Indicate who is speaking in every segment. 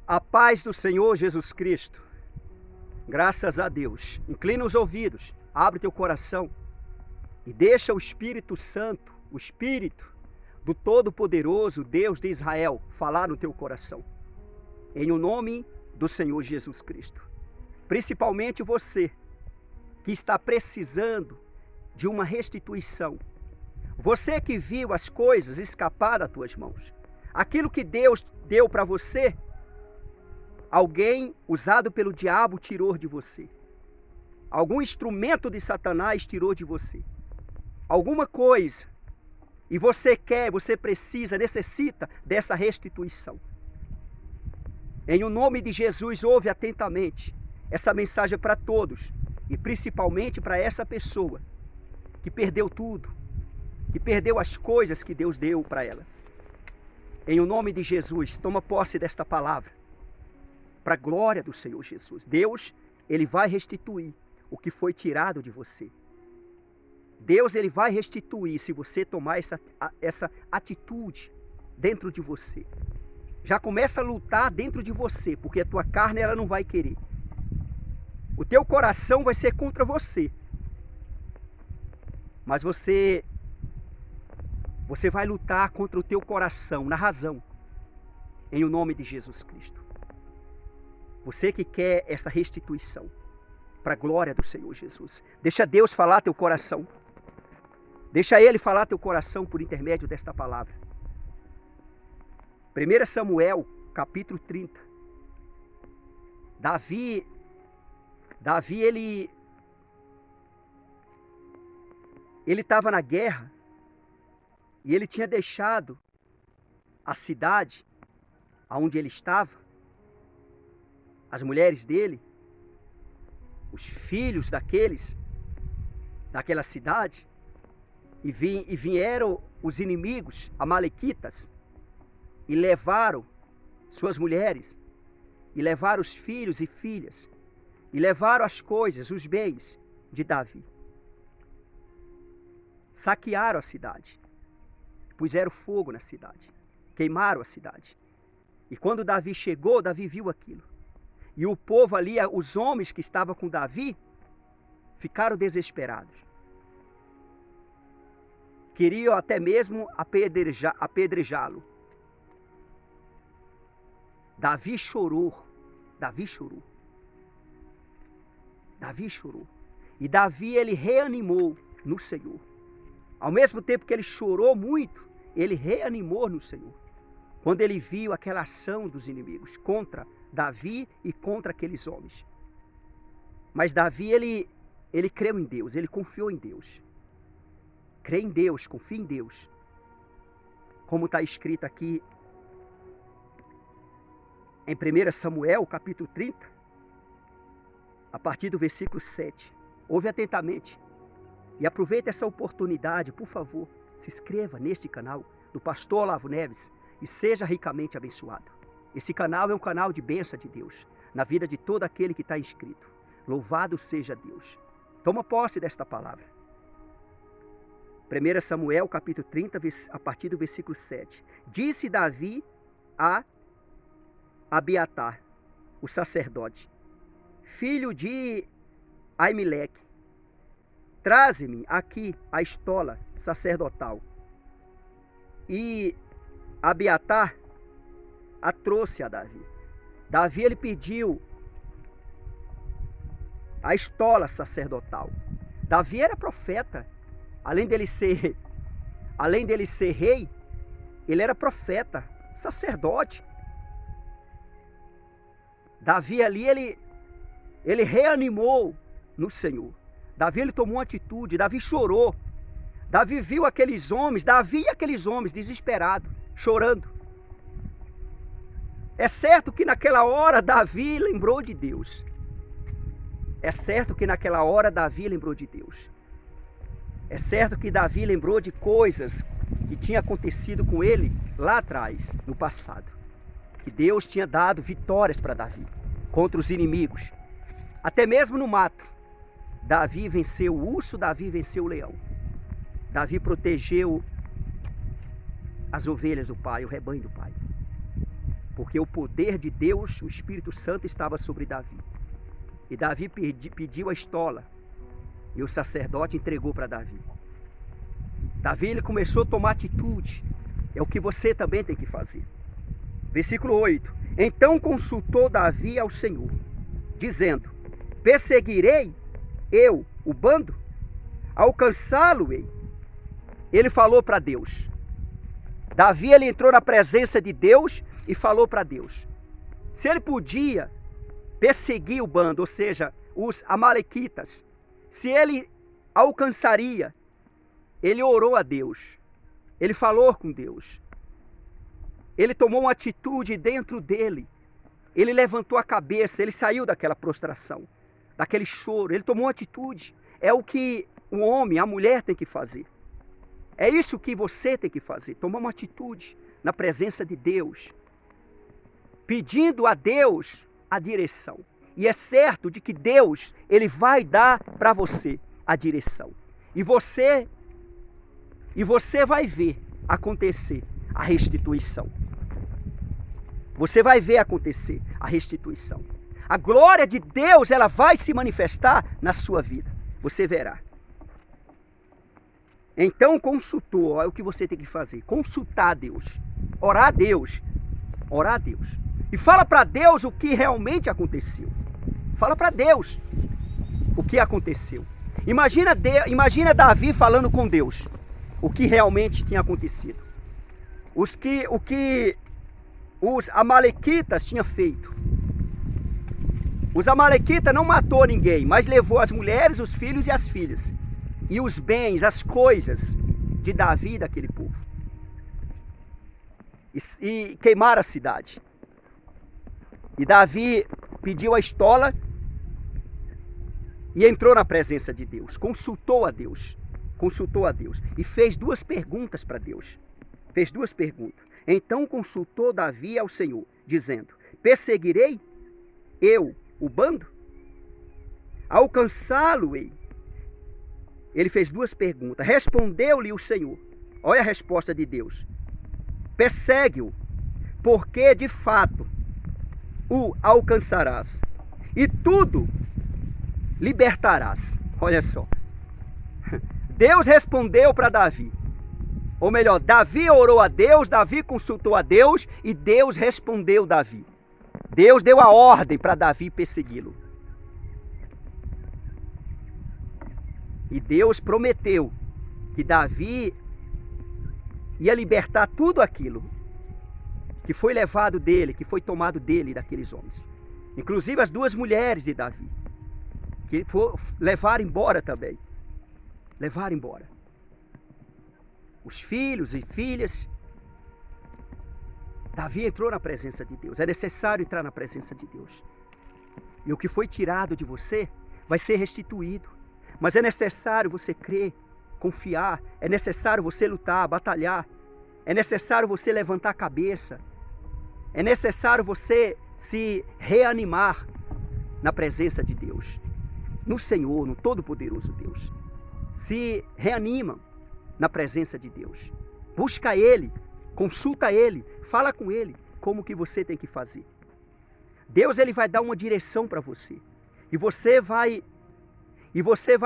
Speaker 1: A paz do Senhor Jesus Cristo. Graças a Deus. Inclina os ouvidos, abre teu coração e deixa o Espírito Santo, o Espírito do Todo-Poderoso Deus de Israel, falar no teu coração. Em o nome do Senhor Jesus Cristo. Principalmente você que está precisando de uma restituição. Você que viu as coisas escapar das tuas mãos. Aquilo que Deus deu para você, alguém usado pelo diabo tirou de você. Algum instrumento de Satanás tirou de você. Alguma coisa. E você quer, você precisa, necessita dessa restituição. Em o nome de Jesus, ouve atentamente essa mensagem para todos. E principalmente para essa pessoa que perdeu tudo. Que perdeu as coisas que Deus deu para ela. Em o nome de Jesus, toma posse desta palavra. Para a glória do Senhor Jesus. Deus, Ele vai restituir o que foi tirado de você. Deus, Ele vai restituir se você tomar essa atitude dentro de você. Já começa a lutar dentro de você, porque a tua carne ela não vai querer. O teu coração vai ser contra você. Mas você vai lutar contra o teu coração, na razão. Em o nome de Jesus Cristo. Você que quer essa restituição, para a glória do Senhor Jesus. Deixa Deus falar teu coração. Deixa Ele falar teu coração por intermédio desta palavra. 1 Samuel, capítulo 30. Davi ele estava na guerra e ele tinha deixado a cidade aonde ele estava, as mulheres dele, os filhos daquela cidade, e vieram os inimigos, amalequitas, e levaram suas mulheres, e levaram os filhos e filhas, e levaram as coisas, os bens de Davi. Saquearam a cidade, puseram fogo na cidade, queimaram a cidade. E quando Davi chegou, Davi viu aquilo. E o povo ali, os homens que estavam com Davi, ficaram desesperados. Queriam até mesmo apedrejá-lo. Davi chorou. Davi chorou. Davi chorou. E Davi, ele reanimou no Senhor. Ao mesmo tempo que ele chorou muito, ele reanimou no Senhor. Quando ele viu aquela ação dos inimigos contra Davi e contra aqueles homens. Mas Davi, ele creu em Deus, ele confiou em Deus. Crê em Deus, confia em Deus. Como está escrito aqui em 1 Samuel, capítulo 30, a partir do versículo 7. Ouve atentamente e aproveita essa oportunidade, por favor, se inscreva neste canal do Pastor Olavo Neves e seja ricamente abençoado. Esse canal é um canal de bênção de Deus na vida de todo aquele que está inscrito. Louvado seja Deus. Toma posse desta palavra. 1 Samuel, capítulo 30, a partir do versículo 7. Disse Davi a Abiatar, o sacerdote, filho de Aimeleque: traze-me aqui a estola sacerdotal. E Abiatar a trouxe a Davi. Davi, ele pediu a estola sacerdotal. Davi era profeta. Além dele ser rei, ele era profeta, sacerdote. Davi ali, ele reanimou no Senhor. Davi, ele tomou uma atitude, Davi chorou. Davi viu aqueles homens, Davi e aqueles homens desesperados, chorando. É certo que naquela hora Davi lembrou de Deus. É certo que naquela hora Davi lembrou de Deus. É certo que Davi lembrou de coisas que tinham acontecido com ele lá atrás, no passado. Que Deus tinha dado vitórias para Davi contra os inimigos. Até mesmo no mato. Davi venceu o urso, Davi venceu o leão. Davi protegeu as ovelhas do pai, o rebanho do pai. Porque o poder de Deus, o Espírito Santo, estava sobre Davi. E Davi pediu a estola. E o sacerdote entregou para Davi. Davi ele começou a tomar atitude. É o que você também tem que fazer. Versículo 8. Então consultou Davi ao Senhor, dizendo: perseguirei eu o bando? Alcançá-lo-ei? Ele falou para Deus. Davi ele entrou na presença de Deus e falou para Deus. Se ele podia perseguir o bando, ou seja, os amalequitas, se ele alcançaria, ele orou a Deus. Ele falou com Deus. Ele tomou uma atitude dentro dele. Ele levantou a cabeça, ele saiu daquela prostração, daquele choro. Ele tomou uma atitude. É o que o homem, a mulher tem que fazer. É isso que você tem que fazer. Tomar uma atitude na presença de Deus. Pedindo a Deus a direção. E é certo de que Deus, ele vai dar para você a direção. E você vai ver acontecer a restituição. Você vai ver acontecer a restituição. A glória de Deus, ela vai se manifestar na sua vida. Você verá. Então consultou, olha o que você tem que fazer. Consultar a Deus. Orar a Deus. Orar a Deus. E fala para Deus o que realmente aconteceu. Fala para Deus o que aconteceu. Imagina Davi falando com Deus o que realmente tinha acontecido. O que os amalequitas tinham feito. Os amalequitas não matou ninguém, mas levou as mulheres, os filhos e as filhas. E os bens, as coisas de Davi e daquele povo. E queimaram a cidade. E Davi pediu a estola e entrou na presença de Deus. Consultou a Deus. Consultou a Deus. E fez duas perguntas para Deus. Fez duas perguntas. Então consultou Davi ao Senhor, dizendo: perseguirei eu o bando? Alcançá-lo-ei? Ele fez duas perguntas. Respondeu-lhe o Senhor. Olha a resposta de Deus. Persegue-o, porque de fato o alcançarás, e tudo libertarás. Olha só. Deus respondeu para Davi. Ou melhor, Davi orou a Deus, Davi consultou a Deus e Deus respondeu Davi. Deus deu a ordem para Davi persegui-lo. E Deus prometeu que Davi ia libertar tudo aquilo que foi levado dele, que foi tomado dele, daqueles homens. Inclusive as duas mulheres de Davi, que levaram embora também. Levaram embora. Os filhos e filhas. Davi entrou na presença de Deus. É necessário entrar na presença de Deus. E o que foi tirado de você vai ser restituído. Mas é necessário você crer, confiar. É necessário você lutar, batalhar. É necessário você levantar a cabeça. É necessário você se reanimar na presença de Deus. No Senhor, no Todo-Poderoso Deus. Se reanima na presença de Deus. Busca Ele, consulta Ele, fala com Ele como que você tem que fazer. Deus ele vai dar uma direção para você. E você vai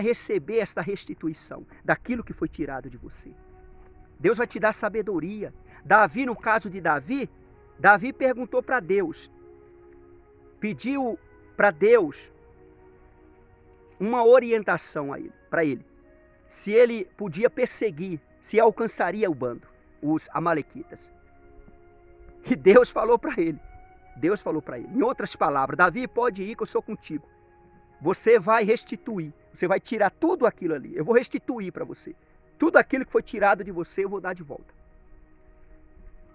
Speaker 1: receber esta restituição daquilo que foi tirado de você. Deus vai te dar sabedoria. Davi, no caso de Davi perguntou para Deus. Pediu para Deus uma orientação para ele. Se ele podia perseguir, se alcançaria o bando, os amalequitas. E Deus falou para ele. Deus falou para ele. Em outras palavras, Davi, pode ir que eu sou contigo. Você vai restituir. Você vai tirar tudo aquilo ali. Eu vou restituir para você. Tudo aquilo que foi tirado de você, eu vou dar de volta.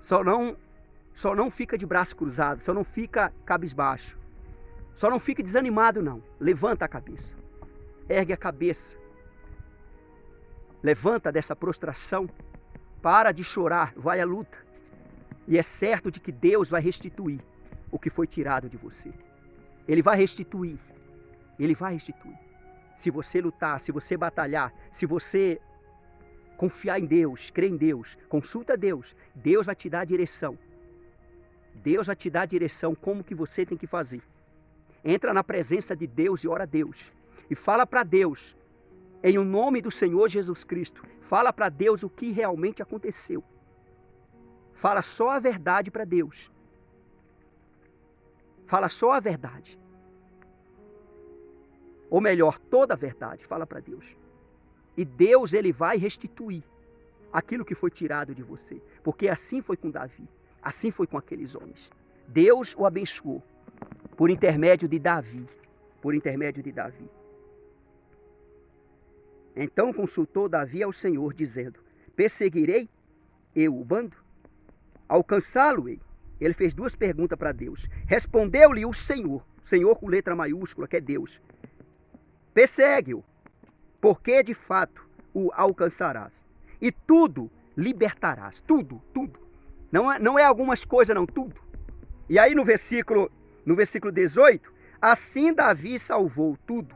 Speaker 1: Só não fica de braço cruzado. Só não fica cabisbaixo. Só não fica desanimado, não. Levanta a cabeça. Ergue a cabeça. Levanta dessa prostração. Para de chorar. Vai à luta. E é certo de que Deus vai restituir o que foi tirado de você. Ele vai restituir. Ele vai restituir. Se você lutar, se você batalhar, se você confiar em Deus, crer em Deus, consulta Deus, Deus vai te dar a direção. Deus vai te dar a direção como que você tem que fazer. Entra na presença de Deus e ora a Deus. E fala para Deus, em o nome do Senhor Jesus Cristo, fala para Deus o que realmente aconteceu. Fala só a verdade para Deus. Fala só a verdade. Ou melhor, toda a verdade, fala para Deus. E Deus, ele vai restituir aquilo que foi tirado de você. Porque assim foi com Davi, assim foi com aqueles homens. Deus o abençoou por intermédio de Davi. Por intermédio de Davi. Então consultou Davi ao Senhor, dizendo: perseguirei eu o bando? Alcançá-lo-ei? Ele fez duas perguntas para Deus. Respondeu-lhe o Senhor com letra maiúscula, que é Deus: persegue-o, porque de fato o alcançarás. E tudo libertarás. Tudo. Não é algumas coisas, não, tudo. E aí no versículo 18, assim Davi salvou tudo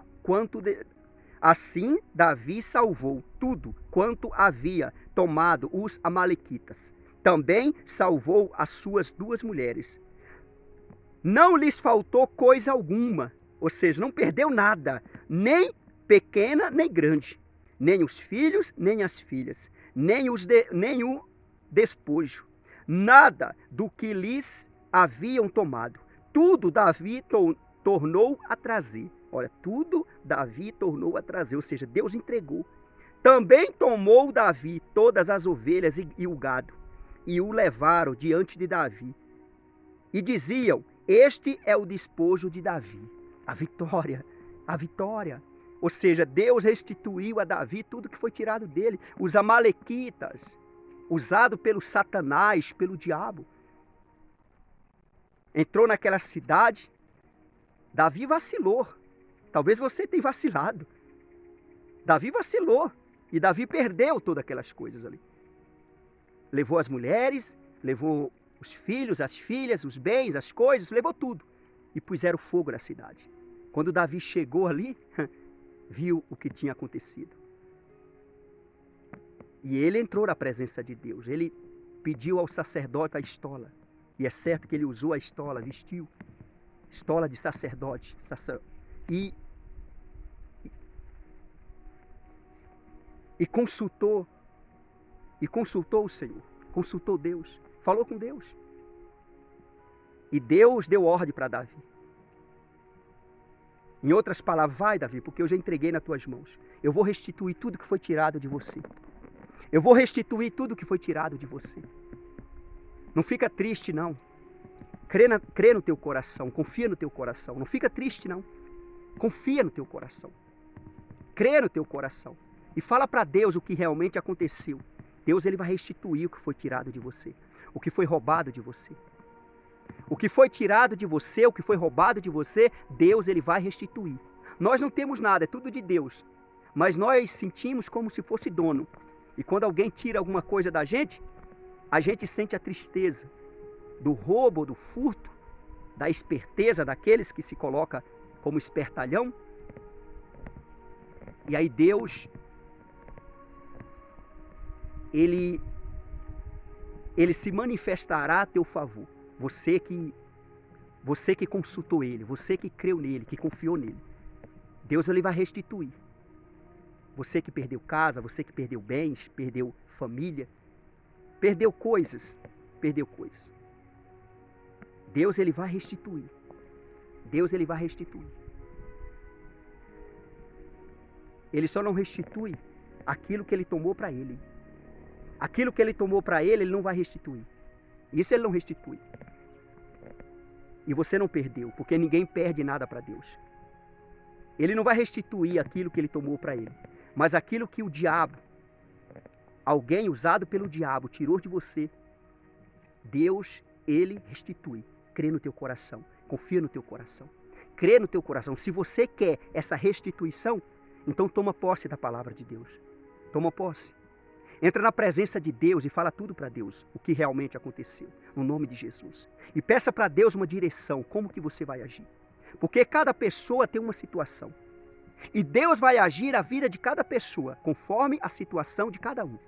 Speaker 1: quanto havia tomado os amalequitas. Também salvou as suas 2 mulheres. Não lhes faltou coisa alguma, ou seja, não perdeu nada, nem pequena nem grande, nem os filhos, nem as filhas, nem o despojo, nada do que lhes haviam tomado. Tudo Davi tornou a trazer. Olha, tudo Davi tornou a trazer, ou seja, Deus entregou. Também tomou Davi todas as ovelhas e o gado, e o levaram diante de Davi. E diziam: este é o despojo de Davi. A vitória. Ou seja, Deus restituiu a Davi tudo que foi tirado dele. Os amalequitas, usado pelo Satanás, pelo diabo. Entrou naquela cidade. Davi vacilou. Talvez você tenha vacilado. Davi vacilou. E Davi perdeu todas aquelas coisas ali. Levou as mulheres, levou os filhos, as filhas, os bens, as coisas, levou tudo. E puseram fogo na cidade. Quando Davi chegou ali, viu o que tinha acontecido. E ele entrou na presença de Deus. Ele pediu ao sacerdote a estola. E é certo que ele usou a estola, vestiu. Estola de sacerdote. E consultou o Senhor, consultou Deus, falou com Deus. E Deus deu ordem para Davi. Em outras palavras, vai Davi, porque eu já entreguei nas tuas mãos. Eu vou restituir tudo que foi tirado de você. Eu vou restituir tudo que foi tirado de você. Não fica triste não. Crê no teu coração, confia no teu coração. Não fica triste não. Confia no teu coração. Crê no teu coração. E fala para Deus o que realmente aconteceu. Deus, ele vai restituir o que foi tirado de você. O que foi roubado de você. O que foi tirado de você, o que foi roubado de você, Deus, ele vai restituir. Nós não temos nada, é tudo de Deus. Mas nós sentimos como se fosse dono. E quando alguém tira alguma coisa da gente, a gente sente a tristeza do roubo, do furto, da esperteza daqueles que se colocam como espertalhão. E aí Deus, ele se manifestará a teu favor. Você que consultou ele, você que creu nele, que confiou nele. Deus, ele vai restituir. Você que perdeu casa, você que perdeu bens, perdeu família, perdeu coisas. Deus, ele vai restituir. Deus, ele vai restituir. Ele só não restitui aquilo que ele tomou para ele. Aquilo que ele tomou para ele não vai restituir. Isso ele não restitui. E você não perdeu, porque ninguém perde nada para Deus. Ele não vai restituir aquilo que ele tomou para ele. Mas aquilo que o diabo, alguém usado pelo diabo, tirou de você, Deus, ele restitui. Crê no teu coração, confia no teu coração. Crê no teu coração. Se você quer essa restituição, então toma posse da palavra de Deus. Toma posse. Entra na presença de Deus e fala tudo para Deus, o que realmente aconteceu, no nome de Jesus. E peça para Deus uma direção, como que você vai agir. Porque cada pessoa tem uma situação. E Deus vai agir a vida de cada pessoa, conforme a situação de cada um.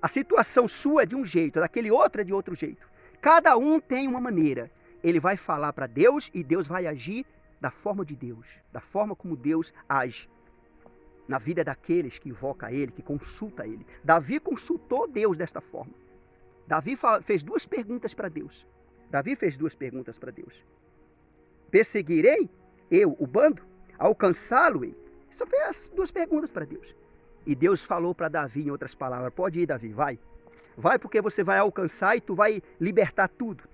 Speaker 1: A situação sua é de um jeito, a daquele outro é de outro jeito. Cada um tem uma maneira. Ele vai falar para Deus e Deus vai agir da forma de Deus, da forma como Deus age na vida daqueles que invocam a Ele, que consulta a Ele. Davi consultou Deus desta forma. Davi fez duas perguntas para Deus. Davi fez duas perguntas para Deus. Perseguirei eu o bando? Alcançá-lo-ei? Só fez essas duas perguntas para Deus. E Deus falou para Davi, em outras palavras, pode ir, Davi, vai. Vai porque você vai alcançar e tu vai libertar tudo.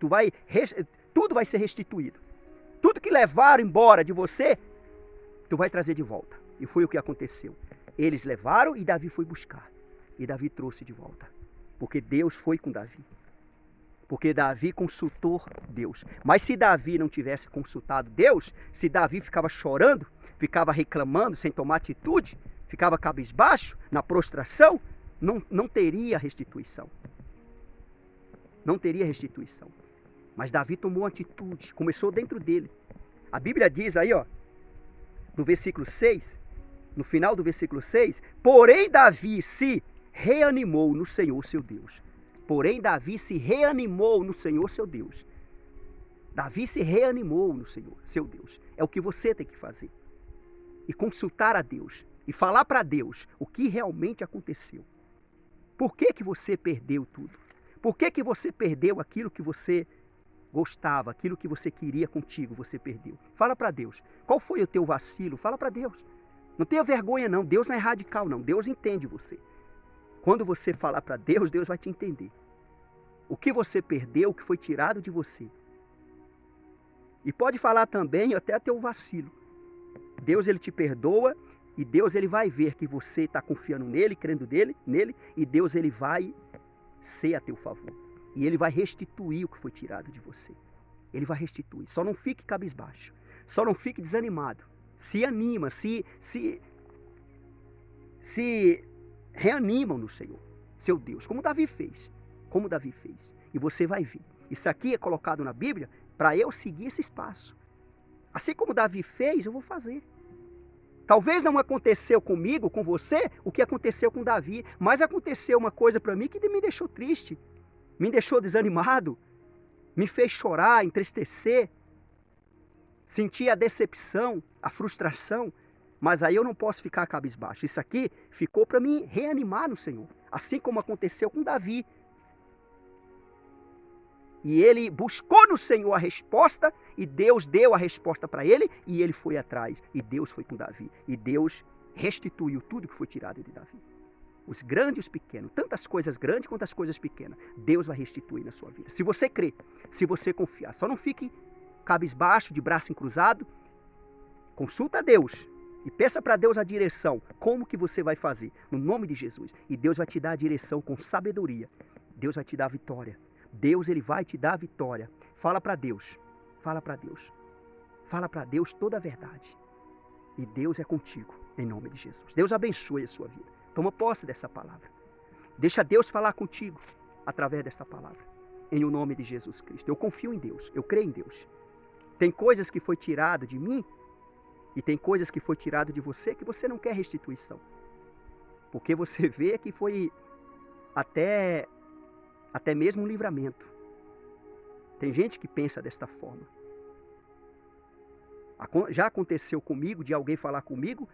Speaker 1: Tudo vai ser restituído. Tudo que levaram embora de você, tu vai trazer de volta. E foi o que aconteceu. Eles levaram e Davi foi buscar. E Davi trouxe de volta. Porque Deus foi com Davi. Porque Davi consultou Deus. Mas se Davi não tivesse consultado Deus, se Davi ficava chorando, ficava reclamando sem tomar atitude, ficava cabisbaixo, na prostração, não teria restituição. Não teria restituição. Mas Davi tomou atitude, começou dentro dele. A Bíblia diz aí, ó, no versículo 6, no final do versículo 6, porém Davi se reanimou no Senhor seu Deus. Porém Davi se reanimou no Senhor seu Deus. Davi se reanimou no Senhor seu Deus. É o que você tem que fazer. E consultar a Deus. E falar para Deus o que realmente aconteceu. Por que você perdeu tudo? Por que você perdeu aquilo que você gostava, aquilo que você queria contigo, você perdeu? Fala para Deus. Qual foi o teu vacilo? Fala para Deus. Não tenha vergonha não, Deus não é radical não, Deus entende você. Quando você falar para Deus, Deus vai te entender. O que você perdeu, o que foi tirado de você. E pode falar também até teu vacilo. Deus ele te perdoa e Deus ele vai ver que você está confiando nele, crendo nele, e Deus ele vai ser a teu favor. E ele vai restituir o que foi tirado de você. Ele vai restituir. Só não fique cabisbaixo. Só não fique desanimado. Se anima, se reanimam no Senhor, seu Deus, como Davi fez. Como Davi fez. E você vai ver. Isso aqui é colocado na Bíblia para eu seguir esse espaço. Assim como Davi fez, eu vou fazer. Talvez não aconteceu comigo, com você, o que aconteceu com Davi, mas aconteceu uma coisa para mim que me deixou triste, me deixou desanimado, me fez chorar, entristecer, sentir a decepção, a frustração, mas aí eu não posso ficar cabisbaixo. Isso aqui ficou para me reanimar no Senhor, assim como aconteceu com Davi. E ele buscou no Senhor a resposta, e Deus deu a resposta para ele, e ele foi atrás, e Deus foi com Davi, e Deus restituiu tudo que foi tirado de Davi. Os grandes e os pequenos, tantas coisas grandes quanto as coisas pequenas, Deus vai restituir na sua vida. Se você crer, se você confiar, só não fique cabisbaixo, de braço cruzado, consulta a Deus, e peça para Deus a direção, como que você vai fazer, no nome de Jesus, e Deus vai te dar a direção com sabedoria, Deus vai te dar a vitória. Deus ele vai te dar a vitória. Fala para Deus. Fala para Deus. Fala para Deus toda a verdade. E Deus é contigo, em nome de Jesus. Deus abençoe a sua vida. Toma posse dessa palavra. Deixa Deus falar contigo através dessa palavra. Em o nome de Jesus Cristo. Eu confio em Deus. Eu creio em Deus. Tem coisas que foi tirado de mim e tem coisas que foi tirado de você que você não quer restituição. Porque você vê que foi até mesmo um livramento. Tem gente que pensa desta forma. Já aconteceu comigo, de alguém falar comigo,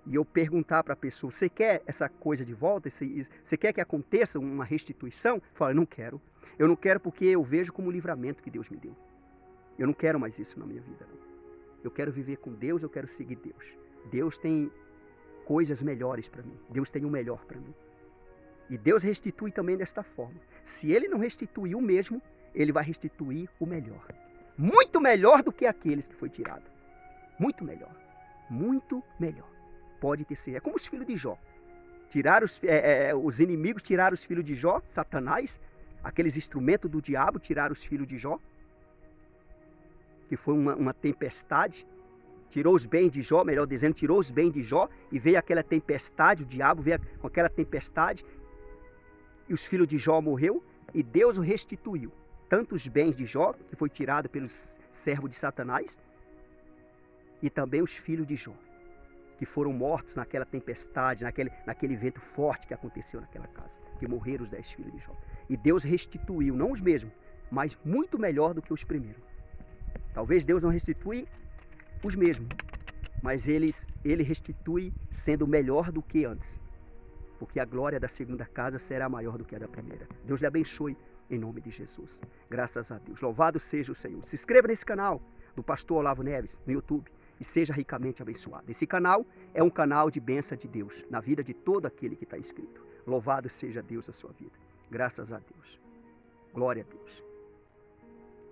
Speaker 1: e eu perguntar para a pessoa, você quer essa coisa de volta? Você quer que aconteça uma restituição? Fala, eu não quero. Eu não quero porque eu vejo como livramento que Deus me deu. Eu não quero mais isso na minha vida. Não. Eu quero viver com Deus, eu quero seguir Deus. Deus tem coisas melhores para mim. Deus tem o melhor para mim. E Deus restitui também desta forma. Se Ele não restituir o mesmo, Ele vai restituir o melhor. Muito melhor do que aqueles que foi tirado. Muito melhor. Muito melhor. Pode ter sido. É como os filhos de Jó. Os inimigos tiraram os filhos de Jó, Satanás, aqueles instrumentos do diabo, tiraram os filhos de Jó, que foi uma tempestade. Tirou os bens de Jó, melhor dizendo, tirou os bens de Jó, e veio aquela tempestade, o diabo veio com aquela tempestade, e os filhos de Jó morreu, e Deus o restituiu. Tanto os bens de Jó, que foi tirado pelos servos de Satanás, e também os filhos de Jó, que foram mortos naquela tempestade, naquele vento forte que aconteceu naquela casa, que morreram os 10 filhos de Jó. E Deus restituiu, não os mesmos, mas muito melhor do que os primeiros. Talvez Deus não restitui os mesmos, mas ele restitui sendo melhor do que antes. Porque a glória da segunda casa será maior do que a da primeira. Deus lhe abençoe em nome de Jesus. Graças a Deus. Louvado seja o Senhor. Se inscreva nesse canal do Pastor Olavo Neves no YouTube e seja ricamente abençoado. Esse canal é um canal de bênção de Deus na vida de todo aquele que está inscrito. Louvado seja Deus a sua vida. Graças a Deus. Glória a Deus.